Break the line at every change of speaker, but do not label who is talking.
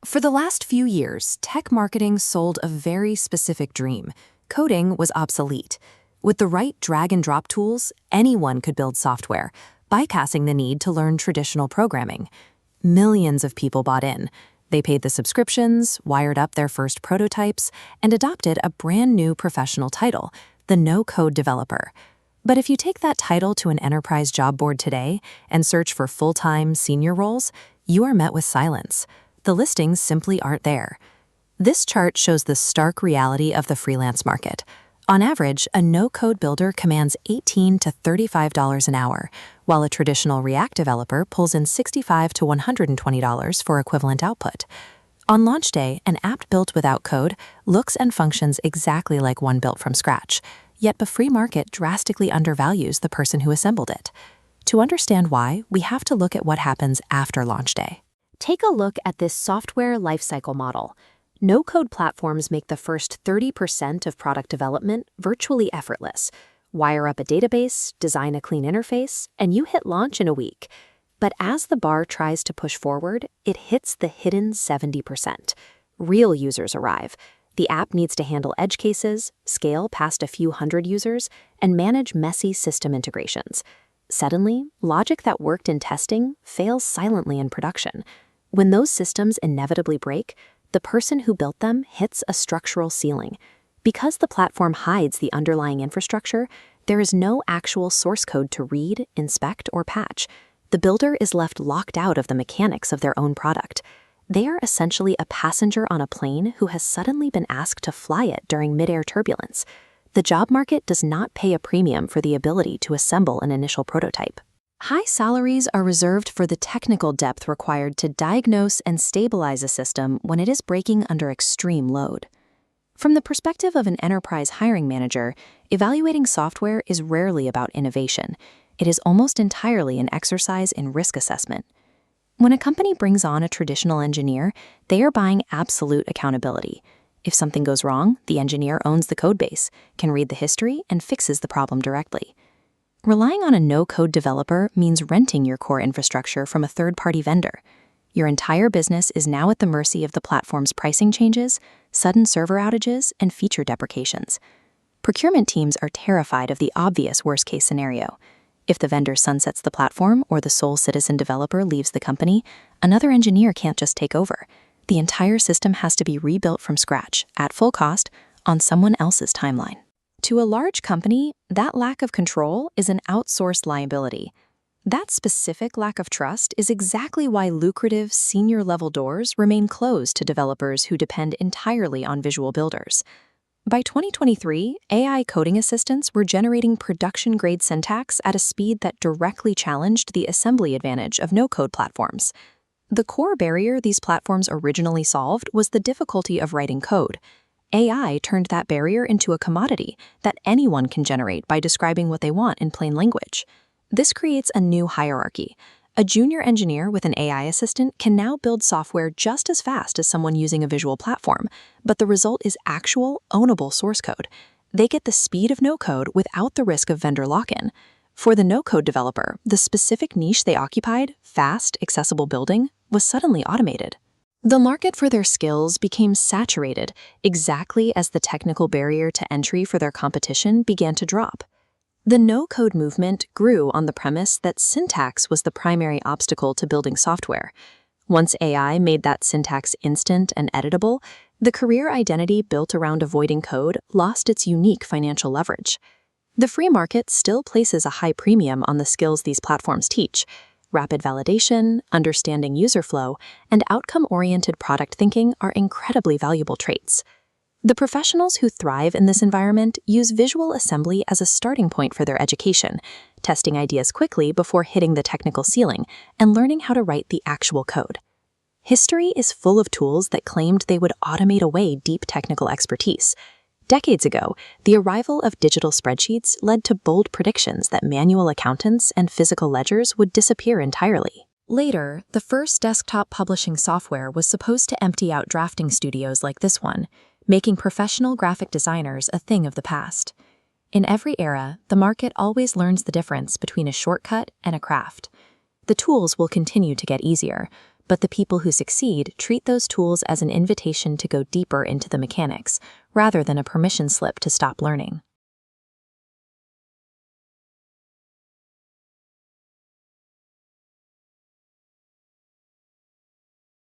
For the last few years, tech marketing sold a very specific dream. Coding was obsolete. With the right drag-and-drop tools, anyone could build software, bypassing the need to learn traditional programming. Millions of people bought in. They paid the subscriptions, wired up their first prototypes, and adopted a brand new professional title, the no-code developer. But if you take that title to an enterprise job board today and search for full-time senior roles, you are met with silence. The listings simply aren't there. This chart shows the stark reality of the freelance market. On average, a no-code builder commands $18 to $35 an hour, while a traditional React developer pulls in $65 to $120 for equivalent output. On launch day, an app built without code looks and functions exactly like one built from scratch, yet the free market drastically undervalues the person who assembled it. To understand why, we have to look at what happens after launch day. Take a look at this software lifecycle model. No-code platforms make the first 30% of product development virtually effortless. Wire up a database, design a clean interface, and you hit launch in a week. But as the bar tries to push forward, it hits the hidden 70%. Real users arrive. The app needs to handle edge cases, scale past a few hundred users, and manage messy system integrations. Suddenly, logic that worked in testing fails silently in production. When those systems inevitably break, the person who built them hits a structural ceiling. Because the platform hides the underlying infrastructure, there is no actual source code to read, inspect, or patch. The builder is left locked out of the mechanics of their own product. They are essentially a passenger on a plane who has suddenly been asked to fly it during mid-air turbulence. The job market does not pay a premium for the ability to assemble an initial prototype. High salaries are reserved for the technical depth required to diagnose and stabilize a system when it is breaking under extreme load. From the perspective of an enterprise hiring manager, evaluating software is rarely about innovation. It is almost entirely an exercise in risk assessment. When a company brings on a traditional engineer, they are buying absolute accountability. If something goes wrong, the engineer owns the codebase, can read the history, and fixes the problem directly. Relying on a no-code developer means renting your core infrastructure from a third-party vendor. Your entire business is now at the mercy of the platform's pricing changes, sudden server outages, and feature deprecations. Procurement teams are terrified of the obvious worst-case scenario. If the vendor sunsets the platform or the sole citizen developer leaves the company, another engineer can't just take over. The entire system has to be rebuilt from scratch, at full cost, on someone else's timeline. To a large company, that lack of control is an outsourced liability. That specific lack of trust is exactly why lucrative senior-level doors remain closed to developers who depend entirely on visual builders. By 2023, AI coding assistants were generating production-grade syntax at a speed that directly challenged the assembly advantage of no-code platforms. The core barrier these platforms originally solved was the difficulty of writing code. AI turned that barrier into a commodity that anyone can generate by describing what they want in plain language. This creates a new hierarchy. A junior engineer with an AI assistant can now build software just as fast as someone using a visual platform, but the result is actual, ownable source code. They get the speed of no-code without the risk of vendor lock-in. For the no-code developer, the specific niche they occupied, fast, accessible building, was suddenly automated. The market for their skills became saturated exactly as the technical barrier to entry for their competition began to drop. The no-code movement grew on the premise that syntax was the primary obstacle to building software. Once AI made that syntax instant and editable, the career identity built around avoiding code lost its unique financial leverage. The free market still places a high premium on the skills these platforms teach. Rapid validation, understanding user flow, and outcome-oriented product thinking are incredibly valuable traits. The professionals who thrive in this environment use visual assembly as a starting point for their education, testing ideas quickly before hitting the technical ceiling and learning how to write the actual code. History is full of tools that claimed they would automate away deep technical expertise. Decades ago, the arrival of digital spreadsheets led to bold predictions that manual accountants and physical ledgers would disappear entirely. Later, the first desktop publishing software was supposed to empty out drafting studios like this one, making professional graphic designers a thing of the past. In every era, the market always learns the difference between a shortcut and a craft. The tools will continue to get easier, but the people who succeed treat those tools as an invitation to go deeper into the mechanics, rather than a permission slip to stop learning.